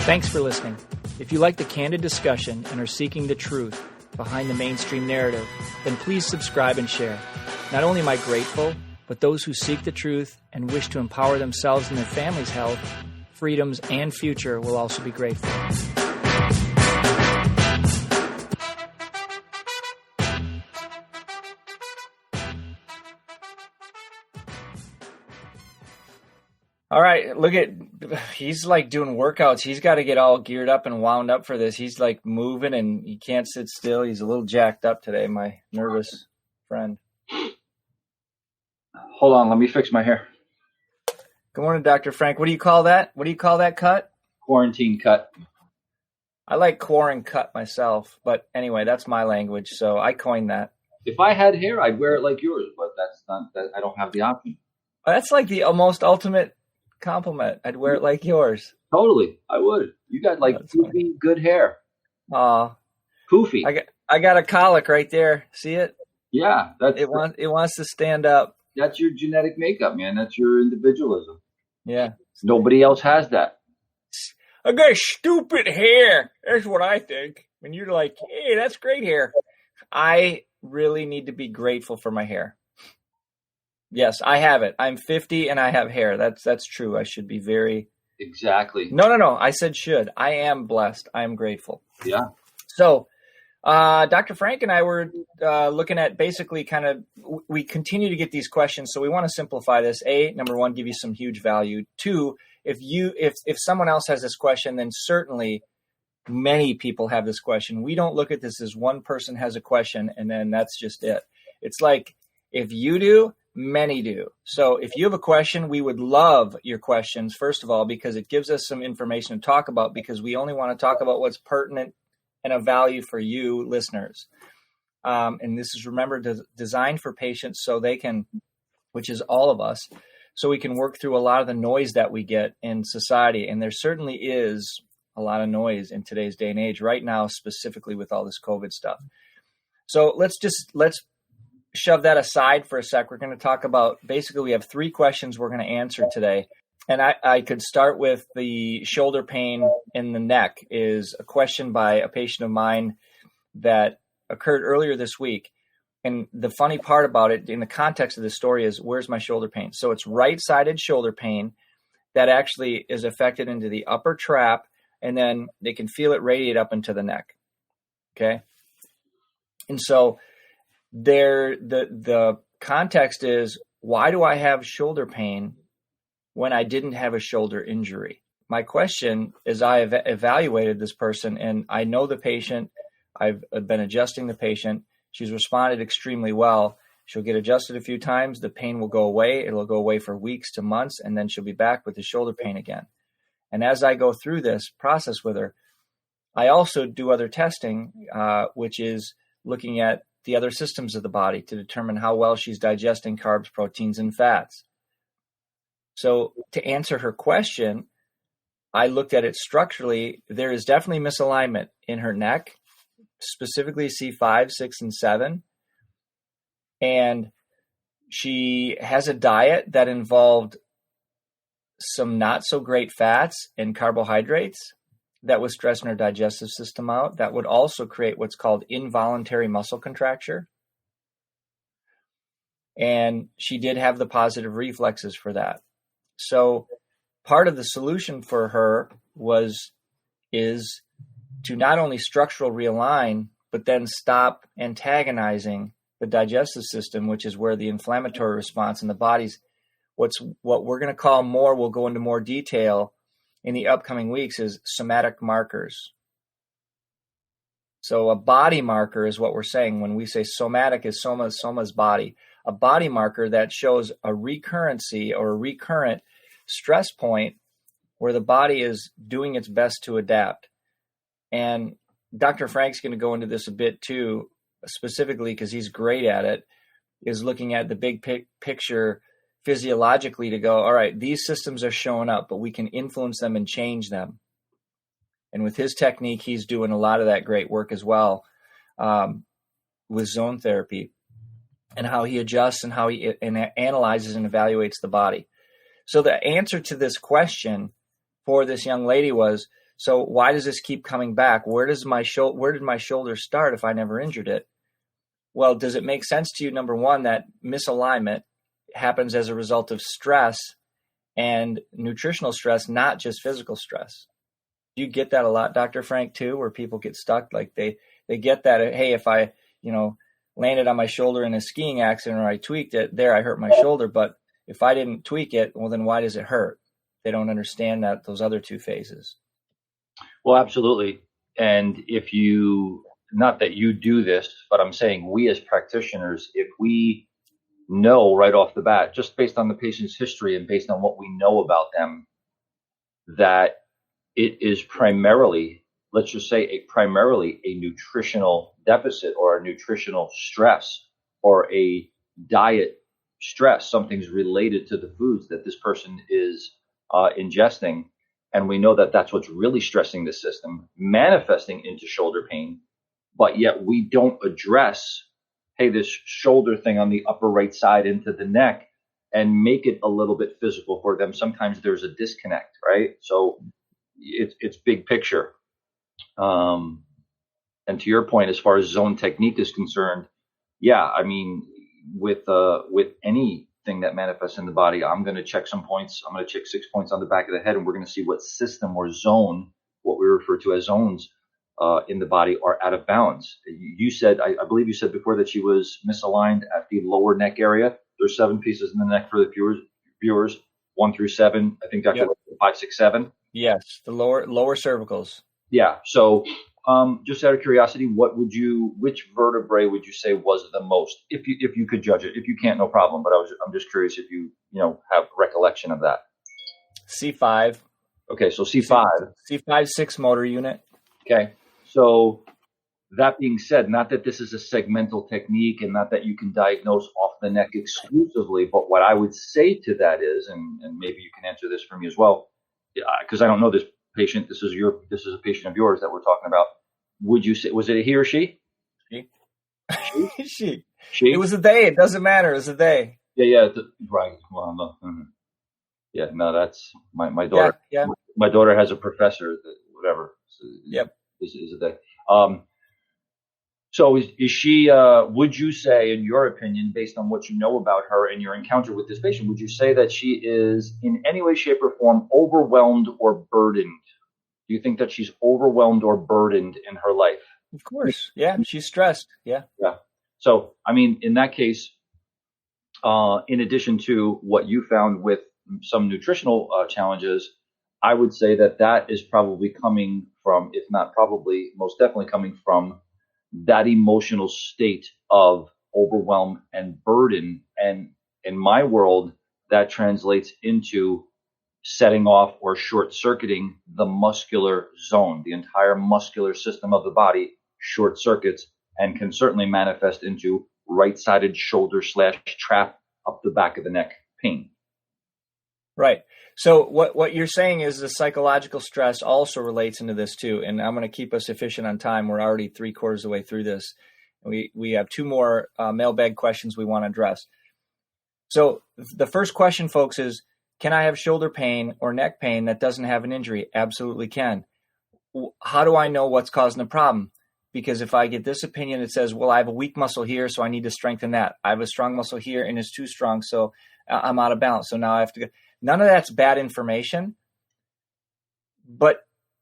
Thanks for listening. If you like the candid discussion and are seeking the truth behind the mainstream narrative, then please subscribe and share. Not only am I grateful, but those who seek the truth and wish to empower themselves and their family's health, freedoms, and future will also be grateful. All right, he's like doing workouts. He's got to get all geared up and wound up for this. He's like moving and he can't sit still. He's a little jacked up today, my nervous friend. Hold on, let me fix my hair. Good morning, Dr. Frank. What do you call that? What do you call that cut? Quarantine cut. I like quarantine cut myself, but anyway, that's my language, so I coined that. If I had hair, I'd wear it like yours, but that's not that. I don't have the option. That's like the most ultimate compliment. I'd wear it like yours. Totally, I would. You got like poofy, good hair. Aw, poofy. I got a colic right there. See it? Yeah, it wants to stand up. That's your genetic makeup, man. That's your individualism. Yeah. Nobody else has that. I got stupid hair. That's what I think. When you're like, hey, that's great hair. I really need to be grateful for my hair. Yes, I have it. I'm 50 and I have hair. That's true. I should be very... Exactly. No. I said should. I am blessed. I am grateful. Yeah. So, Dr. Frank and I were looking at basically we continue to get these questions. So we want to simplify this. Number one, give you some huge value. Two, if someone else has this question, then certainly many people have this question. We don't look at this as one person has a question and then that's just it. It's like if you do, many do. So if you have a question, we would love your questions, first of all, because it gives us some information to talk about, because we only want to talk about what's pertinent and of value for you listeners. And this is, remember, designed for patients so they can, which is all of us, so we can work through a lot of the noise that we get in society. And there certainly is a lot of noise in today's day and age right now, specifically with all this COVID stuff. So let's shove that aside for a sec. We're going to talk about, basically, we have three questions we're going to answer today. And I could start with the shoulder pain in the neck is a question by a patient of mine that occurred earlier this week. And the funny part about it in the context of the story is, where's my shoulder pain? So it's right-sided shoulder pain that actually is affected into the upper trap, and then they can feel it radiate up into the neck. Okay. And so the context is, why do I have shoulder pain when I didn't have a shoulder injury? My question is, I have evaluated this person and I know the patient. I've been adjusting the patient. She's responded extremely well. She'll get adjusted a few times. The pain will go away. It'll go away for weeks to months, and then she'll be back with the shoulder pain again. And as I go through this process with her, I also do other testing, which is looking at the other systems of the body to determine how well she's digesting carbs, proteins, and fats. So to answer her question, I looked at it structurally. There is definitely misalignment in her neck, specifically C5, 6, and 7. And she has a diet that involved some not so great fats and carbohydrates that was stressing her digestive system out. That would also create what's called involuntary muscle contracture. And she did have the positive reflexes for that. So part of the solution for her is to not only structural realign, but then stop antagonizing the digestive system, which is where the inflammatory response in the body's what we're going to call more, we'll go into more detail in the upcoming weeks, is somatic markers. So a body marker is what we're saying when we say somatic is soma's body. A body marker that shows a recurrency or a recurrent stress point where the body is doing its best to adapt. And Dr. Frank's going to go into this a bit too, specifically because he's great at it, is looking at the big picture physiologically to go, all right, these systems are showing up, but we can influence them and change them. And with his technique, he's doing a lot of that great work as well, with zone therapy and how he adjusts and how he analyzes and evaluates the body. So the answer to this question for this young lady was, So why does this keep coming back? Where did my shoulder start if I never injured it? Well, does it make sense to you, number one, that misalignment happens as a result of stress and nutritional stress, not just physical stress? Do you get that a lot, Dr. Frank, too, where people get stuck? Like they get that, hey, if I, landed on my shoulder in a skiing accident or I tweaked it, I hurt my shoulder. But if I didn't tweak it, well, then why does it hurt? They don't understand those other two phases. Well, absolutely. And not that you do this, but I'm saying we as practitioners, if we know right off the bat, just based on the patient's history and based on what we know about them, that it is primarily, let's just say primarily a nutritional deficit or a nutritional stress or a diet stress, something's related to the foods that this person is ingesting. And we know that that's what's really stressing the system, manifesting into shoulder pain. But yet we don't address, hey, this shoulder thing on the upper right side into the neck and make it a little bit physical for them. Sometimes there's a disconnect, right? So it's big picture. And to your point, as far as zone technique is concerned, yeah, I mean, with anything that manifests in the body, I'm going to check some points. I'm going to check 6 points on the back of the head, and we're going to see what system or zone, what we refer to as zones in the body, are out of balance. You said, I believe you said before that she was misaligned at the lower neck area. There's 7 pieces in the neck for the viewers, 1 through 7. I think Dr. Yep. 5, 6, 7. Yes, the lower cervicals. Yeah. So, just out of curiosity, which vertebrae would you say was the most, if you could judge it? If you can't, no problem. But I'm just curious if you have recollection of that. C5. Okay, so C5. C5 6 motor unit. Okay. So that being said, not that this is a segmental technique and not that you can diagnose off the neck exclusively, but what I would say to that is, and maybe you can answer this for me as well, because I don't know this patient. This is a patient of yours that we're talking about. Would you say, was it a he or she? She. She. It was a they. It doesn't matter. It was a they. Yeah. Right. Well, no. Mm-hmm. Yeah. No, that's my daughter. Yeah. My daughter has a professor that whatever. So yep. Is a they. So is she, would you say, in your opinion, based on what you know about her and your encounter with this patient, would you say that she is in any way, shape, or form overwhelmed or burdened? Do you think that she's overwhelmed or burdened in her life? Of course. Yeah, she's stressed. Yeah. Yeah. So, I mean, in that case, in addition to what you found with some nutritional challenges, I would say that is probably coming from, if not probably, most definitely coming from that emotional state of overwhelm and burden. And in my world, that translates into setting off or short circuiting the muscular zone. The entire muscular system of the body short circuits and can certainly manifest into right-sided shoulder / trap up the back of the neck pain. Right. So what you're saying is the psychological stress also relates into this too. And I'm going to keep us efficient on time. We're already 3/4 of the way through this. We have 2 more mailbag questions we want to address. So the first question, folks, is, can I have shoulder pain or neck pain that doesn't have an injury? Absolutely can. How do I know what's causing the problem? Because if I get this opinion, it says, well, I have a weak muscle here, so I need to strengthen that. I have a strong muscle here and it's too strong, so I'm out of balance. So now I have to go. None of that's bad information, but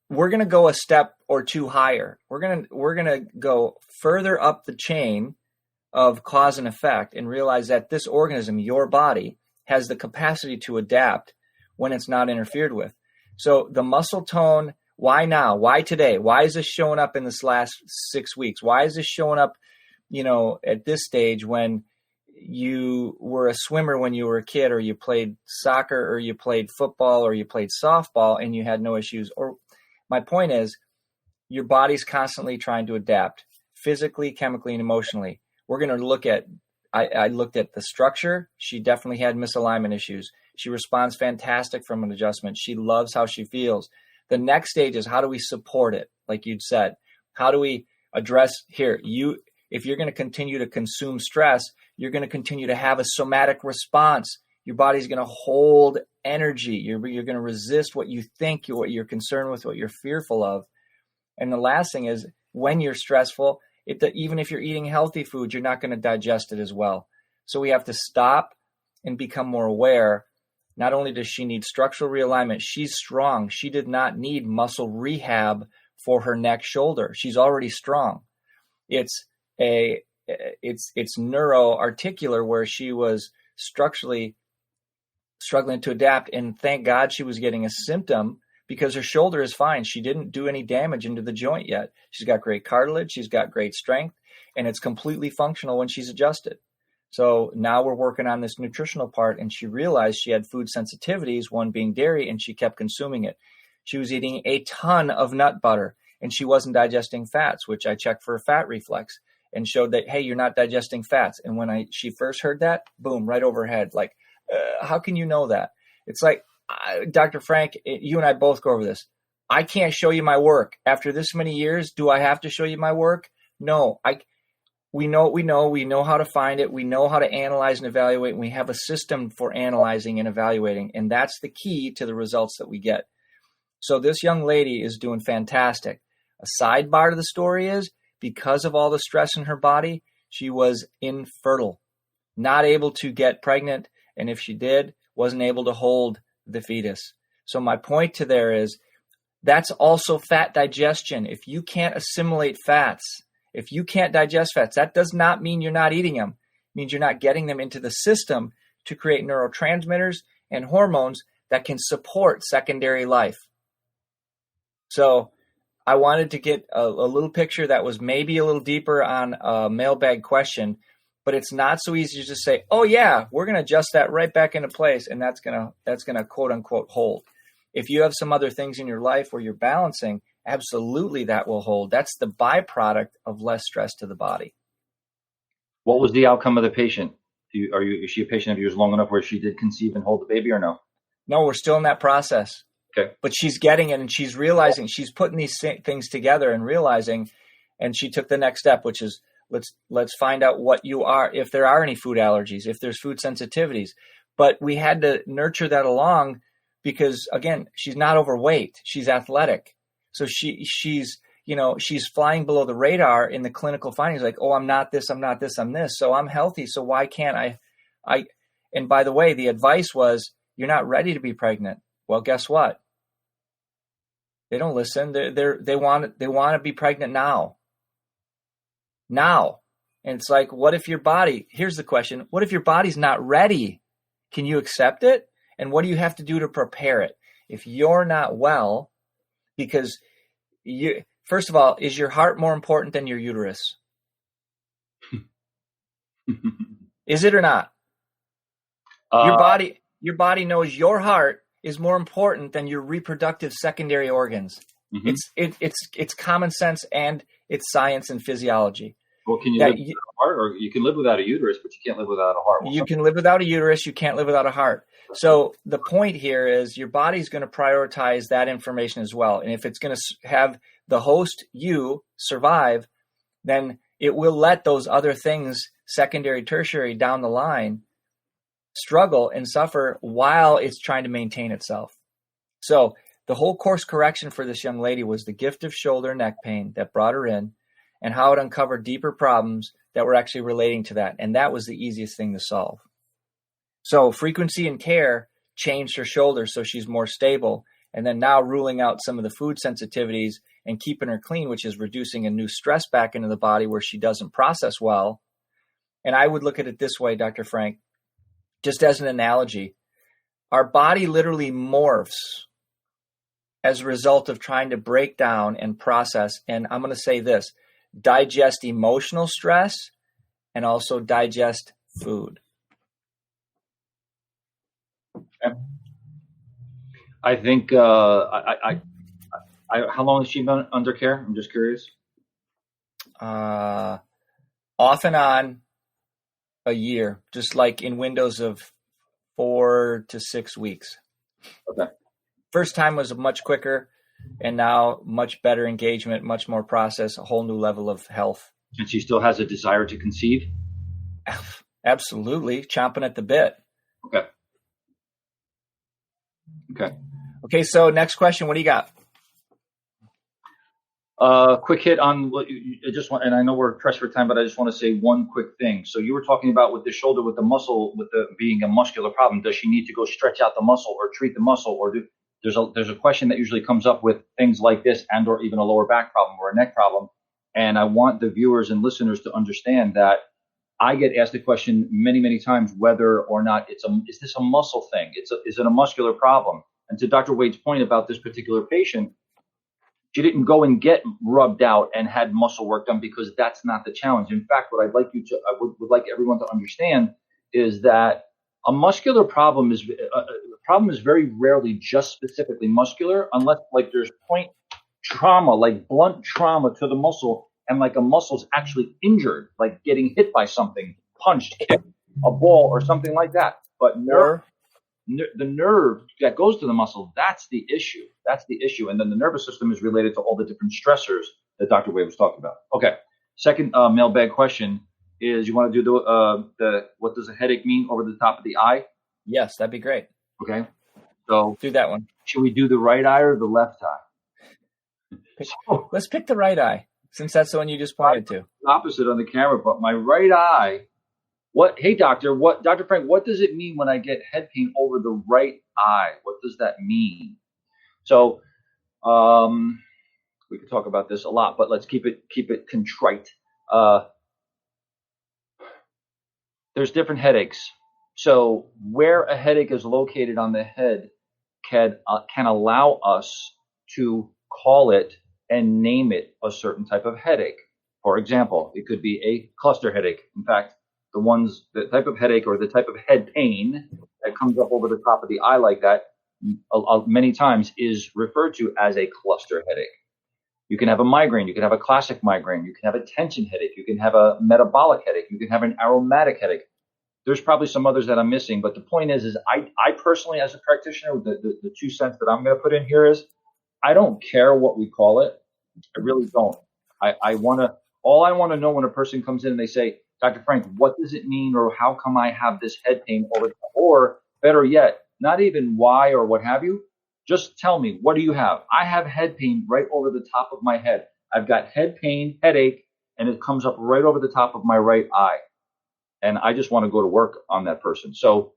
we're going to go a step or 2 higher. We're going to go further up the chain of cause and effect and realize that this organism, your body, has the capacity to adapt when it's not interfered with. So the muscle tone, why now? Why today? Why is this showing up in this last 6 weeks? Why is this showing up, at this stage when you were a swimmer when you were a kid, or you played soccer, or you played football, or you played softball and you had no issues? Or my point is, your body's constantly trying to adapt physically, chemically, and emotionally. We're going to look at, I looked at the structure. She definitely had misalignment issues. She responds fantastic from an adjustment. She loves how she feels. The next stage is, how do we support it? Like you'd said, how do we address here? If you're going to continue to consume stress, you're going to continue to have a somatic response Your body's going to hold energy. You're going to resist what you think, what you're concerned with, what you're fearful of. And the last thing is, when you're stressful, even if you're eating healthy food, you're not going to digest it as well. So we have to stop and become more aware. Not only does she need structural realignment, she's strong. She did not need muscle rehab for her neck, shoulder. She's already strong. It's neuroarticular, where she was structurally struggling to adapt. And thank God she was getting a symptom, because her shoulder is fine. She didn't do any damage into the joint yet. She's got great cartilage. She's got great strength, and it's completely functional when she's adjusted. So now we're working on this nutritional part, and she realized she had food sensitivities, one being dairy, and she kept consuming it. She was eating a ton of nut butter, and she wasn't digesting fats, which I checked for a fat reflex and showed that, hey, you're not digesting fats. And when she first heard that, boom, right over her head. Like, how can you know that? It's like, Dr. Frank, you and I both go over this. I can't show you my work. After this many years, do I have to show you my work? No. We know what we know. We know how to find it. We know how to analyze and evaluate. And we have a system for analyzing and evaluating. And that's the key to the results that we get. So this young lady is doing fantastic. A sidebar to the story is, because of all the stress in her body, she was infertile, not able to get pregnant. And if she did, wasn't able to hold the fetus. So my point to there is, that's also fat digestion. If you can't assimilate fats, if you can't digest fats, that does not mean you're not eating them. It means you're not getting them into the system to create neurotransmitters and hormones that can support secondary life. So I wanted to get a little picture that was maybe a little deeper on a mailbag question, but it's not so easy to just say, oh yeah, we're going to adjust that right back into place, and that's going to quote unquote hold. If you have some other things in your life where you're balancing, absolutely that will hold. That's the byproduct of less stress to the body. What was the outcome of the patient? Is she a patient of yours long enough where she did conceive and hold the baby, or no? No, we're still in that process. Okay. But she's getting it, and she's realizing, she's putting these things together and realizing, and she took the next step, which is, let's find out what you are, if there are any food allergies, if there's food sensitivities. But we had to nurture that along, because again, she's not overweight, she's athletic. So she's flying below the radar in the clinical findings, like, oh, I'm not this, I'm not this, I'm this. So I'm healthy. So why can't I, and by the way, the advice was, you're not ready to be pregnant. Well, guess what? They don't listen. They want to be pregnant now. And it's like, what if your body, here's the question, what if your body's not ready? Can you accept it? And what do you have to do to prepare it? If you're not well, because first of all, is your heart more important than your uterus? Is it or not? Your body knows your heart is more important than your reproductive secondary organs. Mm-hmm. It's common sense, and it's science and physiology. Well, can you live without a heart? Or you can live without a uterus, but you can't live without a heart. You can live without a uterus. You can't live without a heart. So the point here is, your body's going to prioritize that information as well. And if it's going to have the host, you, survive, then it will let those other things, secondary, tertiary, down the line, struggle and suffer while it's trying to maintain itself. So the whole course correction for this young lady was the gift of shoulder neck pain that brought her in, and how it uncovered deeper problems that were actually relating to that. And that was the easiest thing to solve. So frequency and care changed her shoulder so she's more stable. And then now ruling out some of the food sensitivities and keeping her clean, which is reducing a new stress back into the body where she doesn't process well. And I would look at it this way, Dr. Frank, just as an analogy. Our body literally morphs as a result of trying to break down and process. And I'm going to say this, digest emotional stress and also digest food. I think, how long has she been under care? I'm just curious. Off and on a year, just like in windows of 4 to 6 weeks. Okay. First time was much quicker, and now much better engagement, much more process, a whole new level of health. And she still has a desire to conceive? Absolutely. Chomping at the bit. Okay. Okay. Okay, so next question. What do you got? Quick hit on what I just want, and I know we're pressed for time, but I just want to say one quick thing. So you were talking about with the shoulder, with the muscle, with the being a muscular problem. Does she need to go stretch out the muscle or treat the muscle, or there's a question that usually comes up with things like this, and or even a lower back problem or a neck problem. And I want the viewers and listeners to understand that I get asked the question many, many times whether or not is this a muscle thing? Is it a muscular problem? And to Dr. Wade's point about this particular patient, she didn't go and get rubbed out and had muscle work done, because that's not the challenge. In fact, what I would like everyone to understand is that a muscular problem is very rarely just specifically muscular, unless like there's point trauma, like blunt trauma to the muscle, and like a muscle's actually injured, like getting hit by something, punched, kicked, a ball or something like that. But the nerve that goes to the muscle, that's the issue. That's the issue. And then the nervous system is related to all the different stressors that Dr. Wade was talking about. Okay. Second mailbag question is, you want to do the what does a headache mean over the top of the eye? Yes, that'd be great. Okay. So do that one. Should we do the right eye or the left eye? Let's pick the right eye, since that's the one you just pointed to. Opposite on the camera, but my right eye. Hey, Dr. Frank, what does it mean when I get head pain over the right eye? What does that mean? So, we could talk about this a lot, but let's keep it contrite. There's different headaches. So where a headache is located on the head can allow us to call it and name it a certain type of headache. For example, it could be a cluster headache. In fact, the type of headache or the type of head pain that comes up over the top of the eye like that many times is referred to as a cluster headache. You can have a migraine. You can have a classic migraine. You can have a tension headache. You can have a metabolic headache. You can have an aromatic headache. There's probably some others that I'm missing, but the point is I personally, as a practitioner, the 2 cents that I'm going to put in here is, I don't care what we call it. I really don't. All I want to know when a person comes in and they say, Dr. Frank, what does it mean, or how come I have this head pain or better yet, not even why or what have you, just tell me, what do you have? I have head pain right over the top of my head. I've got head pain, headache, and it comes up right over the top of my right eye. And I just want to go to work on that person. So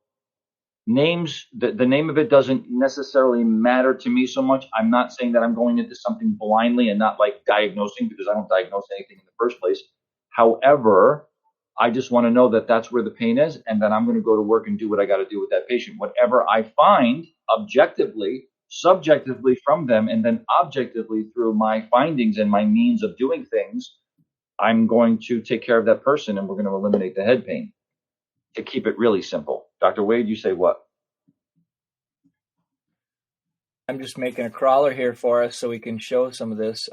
names, the name of it doesn't necessarily matter to me so much. I'm not saying that I'm going into something blindly and not like diagnosing, because I don't diagnose anything in the first place. However, I just want to know that that's where the pain is, and then I'm going to go to work and do what I got to do with that patient. Whatever I find objectively, subjectively from them, and then objectively through my findings and my means of doing things, I'm going to take care of that person, and we're going to eliminate the head pain. To keep it really simple. Dr. Wade, you say what? I'm just making a crawler here for us so we can show some of this.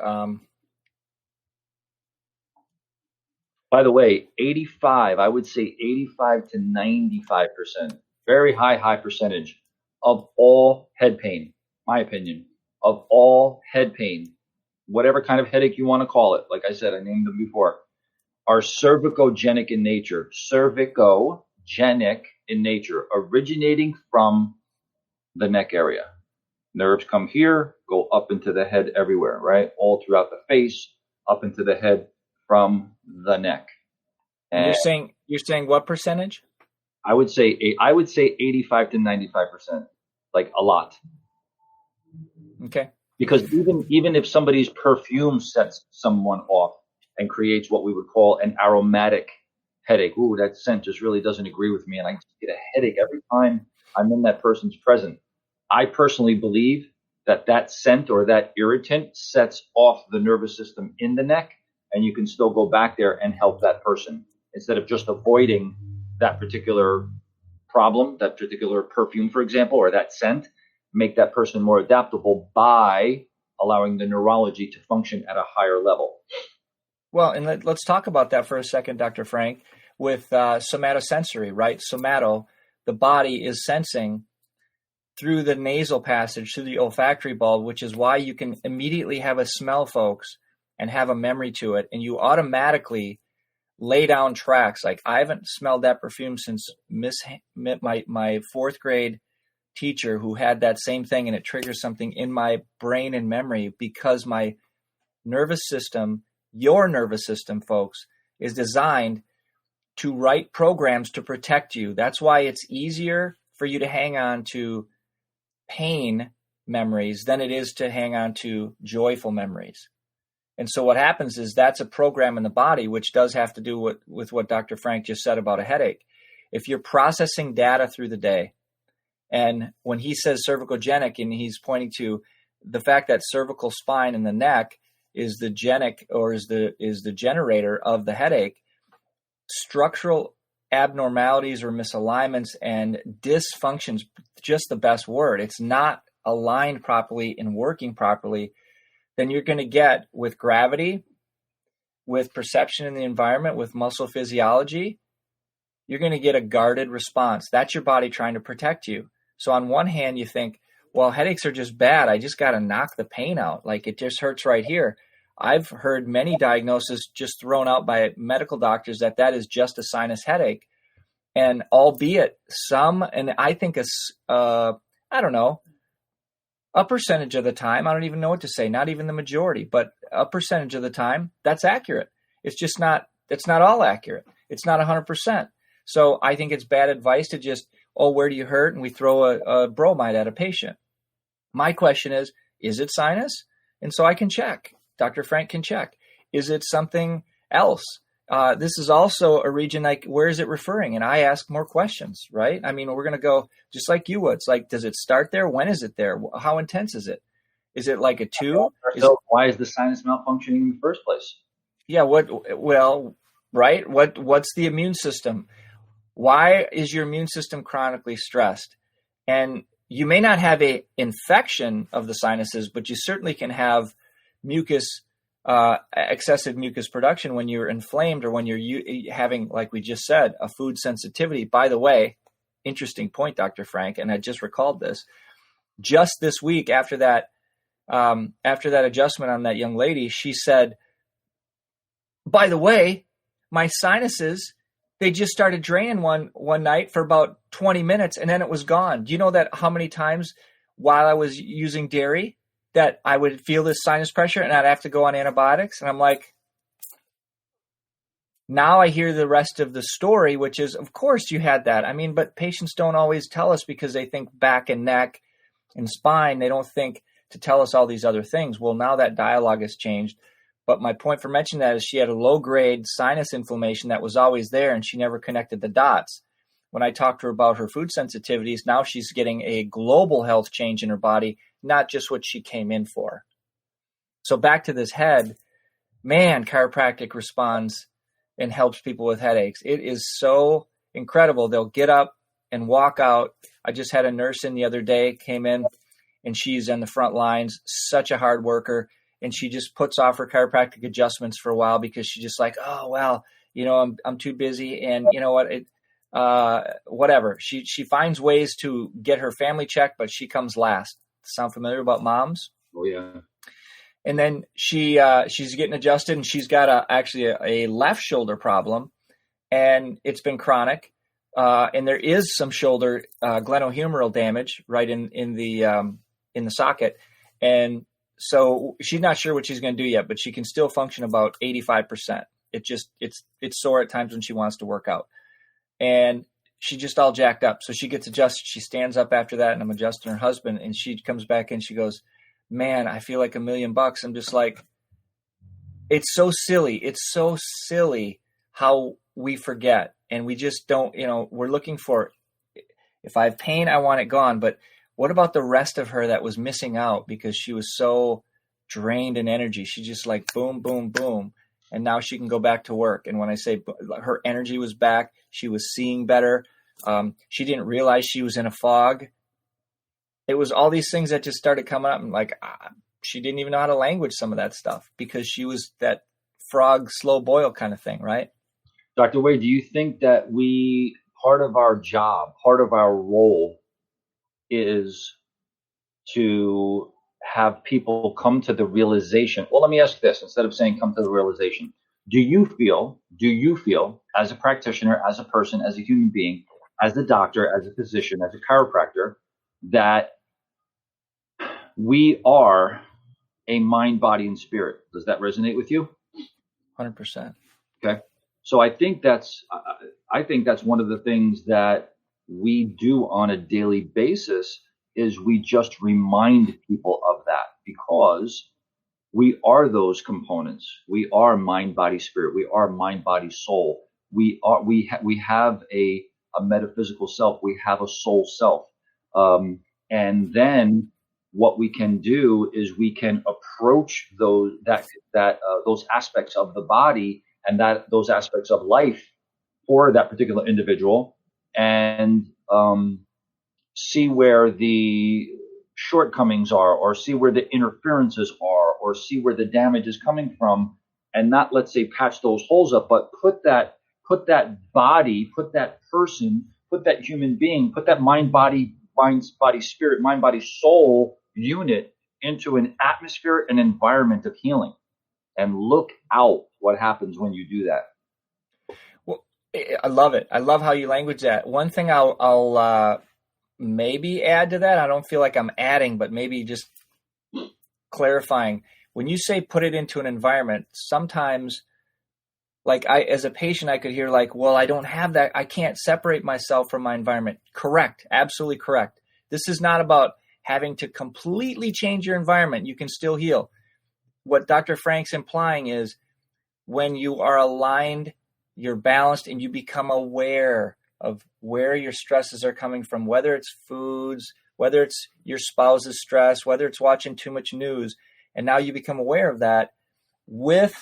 By the way, 85, I would say 85 to 95%, very high percentage of all head pain, my opinion, of all head pain, whatever kind of headache you want to call it, like I said, I named them before, are cervicogenic in nature, originating from the neck area. Nerves come here, go up into the head everywhere, right? All throughout the face, up into the head from the neck. And you're saying what percentage? I would say 85 to 95%, like a lot. Okay. Because even if somebody's perfume sets someone off and creates what we would call an aromatic headache, ooh, that scent just really doesn't agree with me, and I just get a headache every time I'm in that person's presence. I personally believe that scent or that irritant sets off the nervous system in the neck, and you can still go back there and help that person instead of just avoiding that particular problem, that particular perfume, for example, or that scent. Make that person more adaptable by allowing the neurology to function at a higher level. Well, and let's talk about that for a second, Dr. Frank, with somatosensory, right? Somato, the body is sensing through the nasal passage, through the olfactory bulb, which is why you can immediately have a smell, folks, and have a memory to it. And you automatically lay down tracks. Like, I haven't smelled that perfume since my 4th grade teacher who had that same thing, and it triggers something in my brain and memory because my nervous system, your nervous system, folks, is designed to write programs to protect you. That's why it's easier for you to hang on to pain memories than it is to hang on to joyful memories. And so what happens is that's a program in the body, which does have to do with what Dr. Frank just said about a headache. If you're processing data through the day, and when he says cervicogenic, and he's pointing to the fact that cervical spine in the neck is the genic, or is the generator of the headache, structural abnormalities or misalignments and dysfunctions, just the best word. It's not aligned properly and working properly. Then you're going to get with gravity, with perception in the environment, with muscle physiology, you're going to get a guarded response. That's your body trying to protect you. So on one hand, you think, well, headaches are just bad. I just got to knock the pain out. Like, it just hurts right here. I've heard many diagnoses just thrown out by medical doctors that is just a sinus headache. And albeit some, and I think I don't know, a percentage of the time, I don't even know what to say, not even the majority, but a percentage of the time, that's accurate. It's not all accurate. It's not 100%. So I think it's bad advice to just, where do you hurt? And we throw a bromide at a patient. My question is it sinus? And so I can check. Dr. Frank can check. Is it something else? This is also a region like, where is it referring? And I ask more questions, right? I mean, we're going to go just like you would. It's like, does it start there? When is it there? How intense is it? Is it like a 2? Why is the sinus malfunctioning in the first place? Yeah. Right. What's the immune system? Why is your immune system chronically stressed? And you may not have a infection of the sinuses, but you certainly can have mucus, excessive mucus production when you're inflamed, or when you're having, like we just said, a food sensitivity. By the way, interesting point, Dr. Frank, and I just recalled this. Just this week, after that adjustment on that young lady, she said, by the way, my sinuses, they just started draining one night for about 20 minutes, and then it was gone. Do you know that how many times while I was using dairy that I would feel this sinus pressure and I'd have to go on antibiotics? And I'm like, now I hear the rest of the story, which is, of course you had that. I mean, but patients don't always tell us because they think back and neck and spine. They don't think to tell us all these other things. Well, now that dialogue has changed. But my point for mentioning that is she had a low-grade sinus inflammation that was always there, and she never connected the dots. When I talked to her about her food sensitivities, now she's getting a global health change in her body, not just what she came in for. So back to this head, man, chiropractic responds and helps people with headaches. It is so incredible. They'll get up and walk out. I just had a nurse in the other day, came in, and she's on the front lines, such a hard worker. And she just puts off her chiropractic adjustments for a while because she's just like, oh, well, I'm too busy. And you know what, whatever. She finds ways to get her family checked, but she comes last. Sound familiar about moms? Oh, yeah. And then she's getting adjusted, and she's got actually a left shoulder problem, and it's been chronic. And there is some shoulder glenohumeral damage right in the socket. And so she's not sure what she's going to do yet, but she can still function about 85%. It's sore at times when she wants to work out, and she just all jacked up. So she gets adjusted. She stands up after that, and I'm adjusting her husband, and she comes back and she goes, man, I feel like $1 million. I'm just like, it's so silly. It's so silly how we forget, and we just don't, we're looking for, if I have pain, I want it gone. But what about the rest of her that was missing out because she was so drained in energy? She just like boom, boom, boom. And now she can go back to work. And when I say her energy was back, she was seeing better. She didn't realize she was in a fog. It was all these things that just started coming up, and like, she didn't even know how to language some of that stuff because she was that frog slow boil kind of thing, right? Dr. Wade, do you think that part of our job, part of our role is to have people come to the realization? Well, let me ask this, instead of saying come to the realization, do you feel as a practitioner, as a person, as a human being, as a doctor, as a physician, as a chiropractor, that we are a mind, body, and spirit. Does that resonate with you? 100%. Okay. So I think that's one of the things that we do on a daily basis is we just remind people of that, because we are those components. We are mind, body, spirit. We are mind, body, soul. We have a metaphysical self. We have a soul self. And then what we can do is we can approach those aspects of the body and those aspects of life for that particular individual, and see where the shortcomings are, or see where the interferences are, or see where the damage is coming from, and not, let's say, patch those holes up, but put that body, put that person, put that human being, put that mind, body, spirit, mind, body, soul unit into an atmosphere, an environment of healing. And look out what happens when you do that. Well, I love it. I love how you language that. One thing I'll maybe add to that, I don't feel like I'm adding, but maybe just clarifying. When you say put it into an environment, sometimes, like as a patient, I could hear like, well, I don't have that. I can't separate myself from my environment. Correct. Absolutely correct. This is not about having to completely change your environment. You can still heal. What Dr. Frank's implying is when you are aligned, you're balanced, and you become aware of where your stresses are coming from, whether it's foods, whether it's your spouse's stress, whether it's watching too much news. And now you become aware of that with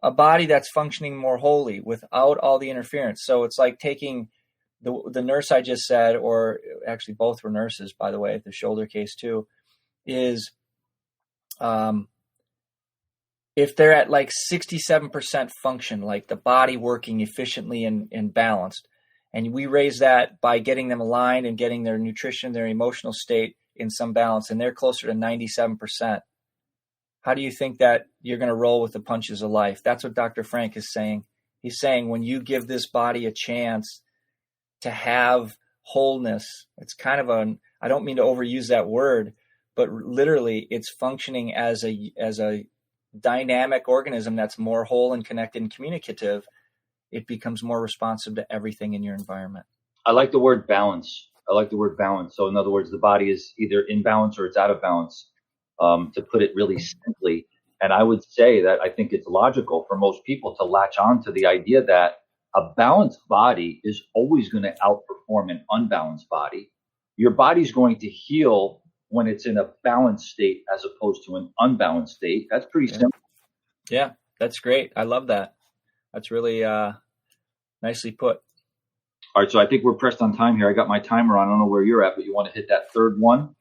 a body that's functioning more wholly without all the interference. So it's like taking the nurse I just said, or actually both were nurses, by the way, the shoulder case too, is if they're at like 67% function, like the body working efficiently and balanced, and we raise that by getting them aligned and getting their nutrition, their emotional state in some balance, and they're closer to 97%. How do you think that you're going to roll with the punches of life? That's what Dr. Frank is saying. He's saying when you give this body a chance to have wholeness, it's kind of I don't mean to overuse that word, but literally it's functioning as a dynamic organism that's more whole and connected and communicative. It becomes more responsive to everything in your environment. I like the word balance. So in other words, the body is either in balance or it's out of balance, to put it really simply. And I would say that I think it's logical for most people to latch on to the idea that a balanced body is always going to outperform an unbalanced body. Your body's going to heal when it's in a balanced state as opposed to an unbalanced state. That's pretty simple. Yeah, that's great. I love that. That's really nicely put. All right, so I think we're pressed on time here. I got my timer on. I don't know where you're at, but you want to hit that third one?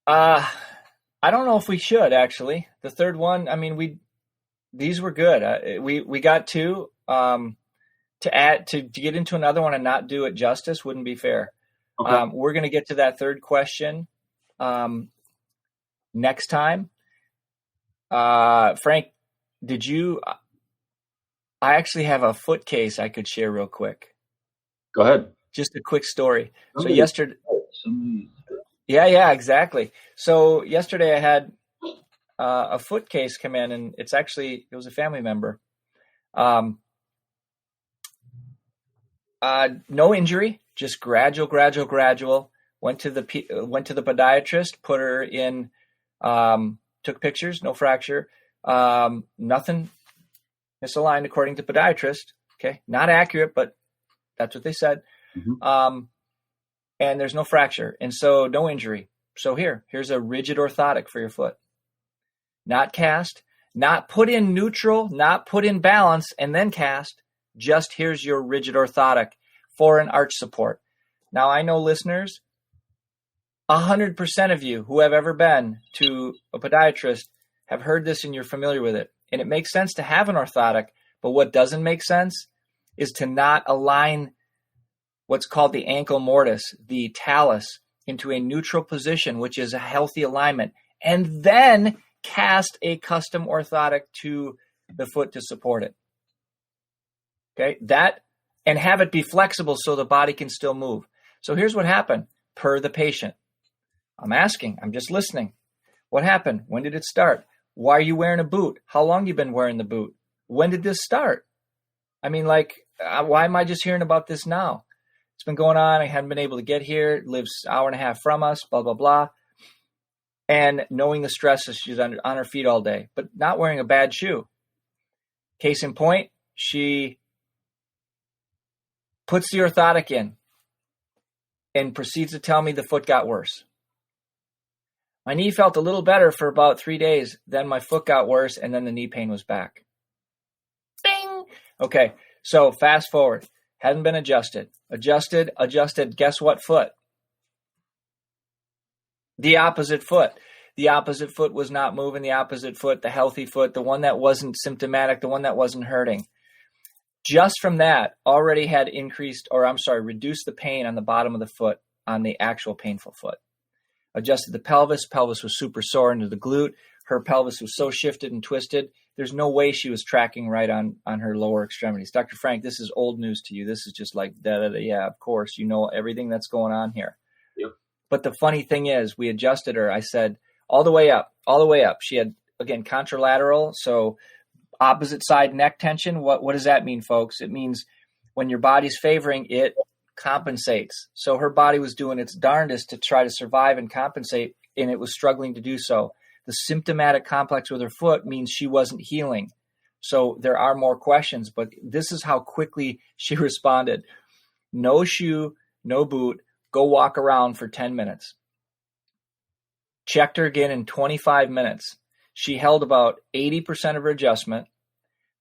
I don't know if we should, actually. The third one, I mean, these were good. We got two. To add to get into another one and not do it justice wouldn't be fair. Okay. We're going to get to that third question next time. Frank, I actually have a foot case I could share real quick. Go ahead. Just a quick story. So yesterday, yeah, exactly. So yesterday I had a foot case come in, and it was a family member. No injury, just gradual. Went to the podiatrist, put her in, took pictures, no fracture, nothing misaligned according to podiatrist. Okay, not accurate, but that's what they said. Mm-hmm. And there's no fracture, and so no injury. So here's a rigid orthotic for your foot. Not cast, not put in neutral, not put in balance and then cast. Just here's your rigid orthotic for an arch support. Now I know listeners, 100% of you who have ever been to a podiatrist have heard this and you're familiar with it. And it makes sense to have an orthotic, but what doesn't make sense is to not align what's called the ankle mortise, the talus, into a neutral position, which is a healthy alignment, and then cast a custom orthotic to the foot to support it. Okay, and have it be flexible so the body can still move. So here's what happened per the patient. I'm asking. I'm just listening. What happened? When did it start? Why are you wearing a boot? How long you been wearing the boot? When did this start? I mean, like, why am I just hearing about this now? It's been going on. I haven't been able to get here. It lives an hour and a half from us, blah, blah, blah. And knowing the stress that she's on her feet all day, but not wearing a bad shoe. Case in point, she puts the orthotic in and proceeds to tell me the foot got worse. My knee felt a little better for about 3 days. Then my foot got worse, and then the knee pain was back. Bing! Okay, so fast forward. Hadn't been adjusted. Adjusted. Guess what foot? The opposite foot. The opposite foot was not moving. The opposite foot, the healthy foot, the one that wasn't symptomatic, the one that wasn't hurting. Just from that, already had reduced the pain on the bottom of the foot on the actual painful foot. Adjusted the pelvis. Pelvis was super sore into the glute. Her pelvis was so shifted and twisted. There's no way she was tracking right on her lower extremities. Dr. Frank, this is old news to you. This is just like, yeah, of course. You know everything that's going on here. Yep. But the funny thing is, we adjusted her. I said, all the way up. She had, again, contralateral, so opposite side neck tension. What does that mean, folks? It means when your body's favoring, it compensates. So her body was doing its darndest to try to survive and compensate, and it was struggling to do so. The symptomatic complex with her foot means she wasn't healing. So there are more questions, but this is how quickly she responded. No shoe, no boot, go walk around for 10 minutes. Checked her again in 25 minutes. She held about 80% of her adjustment.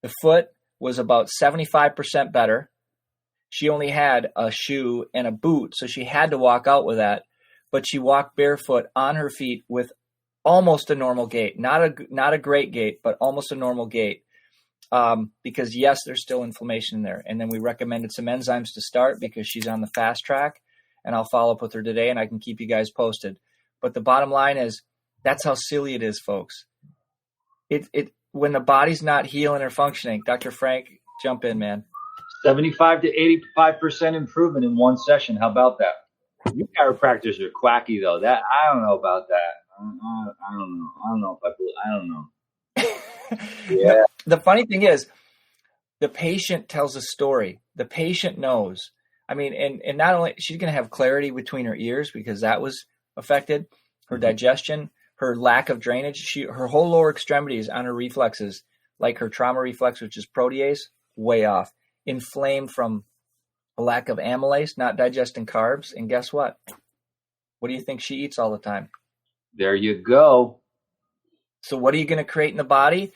The foot was about 75% better. She only had a shoe and a boot, so she had to walk out with that. But she walked barefoot on her feet with almost a normal gait. Not a great gait, but almost a normal gait. Because, yes, there's still inflammation in there. And then we recommended some enzymes to start because she's on the fast track. And I'll follow up with her today, and I can keep you guys posted. But the bottom line is, that's how silly it is, folks. It when the body's not healing or functioning. Dr. Frank, jump in, man. 75 to 85% improvement in one session. How about that? You chiropractors are quacky, though. That I don't know about that. I don't know. I don't know if I don't know. Yeah. The funny thing is, the patient tells a story. The patient knows. I mean, and not only she's going to have clarity between her ears because that was affected, her digestion, her lack of drainage, her whole lower extremities on her reflexes, like her trauma reflex, which is protease, way off. Inflamed from a lack of amylase, not digesting carbs. And guess what? What do you think she eats all the time? There you go. So what are you going to create in the body?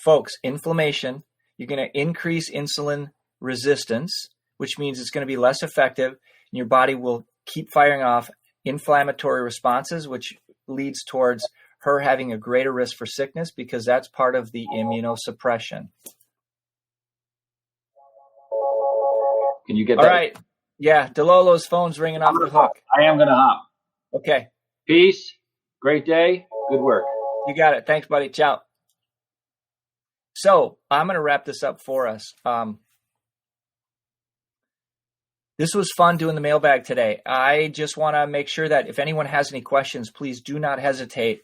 Folks, inflammation. You're going to increase insulin resistance, which means it's going to be less effective. And your body will keep firing off inflammatory responses, which leads towards her having a greater risk for sickness because that's part of the immunosuppression. Can you get all that? All right. Yeah, DeLolo's phone's ringing off the hook. I am going to hop. Okay. Peace. Great day. Good work. You got it. Thanks, buddy. Ciao. So I'm going to wrap this up for us. This was fun doing the mailbag today. I just want to make sure that if anyone has any questions, please do not hesitate.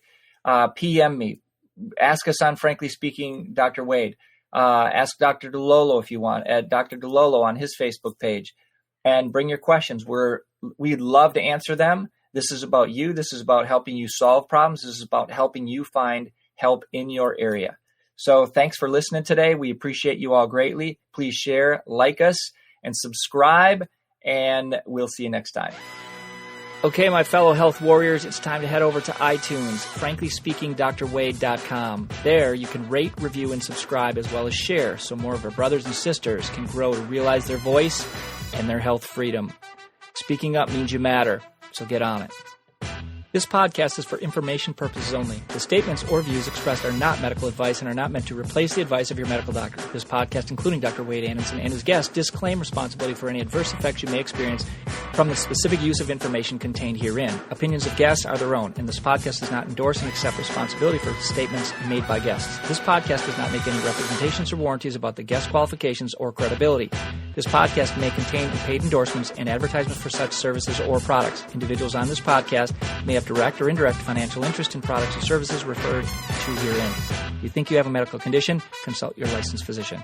PM me. Ask us on Frankly Speaking, Dr. Wade. Ask Dr. DeLolo if you want, at Dr. DeLolo on his Facebook page, and bring your questions. We'd love to answer them. This is about you. This is about helping you solve problems. This is about helping you find help in your area. So thanks for listening today. We appreciate you all greatly. Please share, like us, and subscribe, and we'll see you next time. Okay, my fellow health warriors, it's time to head over to iTunes, franklyspeakingdrwade.com. There, you can rate, review, and subscribe, as well as share, so more of our brothers and sisters can grow to realize their voice and their health freedom. Speaking up means you matter, so get on it. This podcast is for information purposes only. The statements or views expressed are not medical advice and are not meant to replace the advice of your medical doctor. This podcast, including Dr. Wade Anderson and his guests, disclaim responsibility for any adverse effects you may experience from the specific use of information contained herein. Opinions of guests are their own, and this podcast does not endorse and accept responsibility for statements made by guests. This podcast does not make any representations or warranties about the guest qualifications or credibility. This podcast may contain paid endorsements and advertisements for such services or products. Individuals on this podcast may have direct or indirect financial interest in products or services referred to herein. If you think you have a medical condition, consult your licensed physician.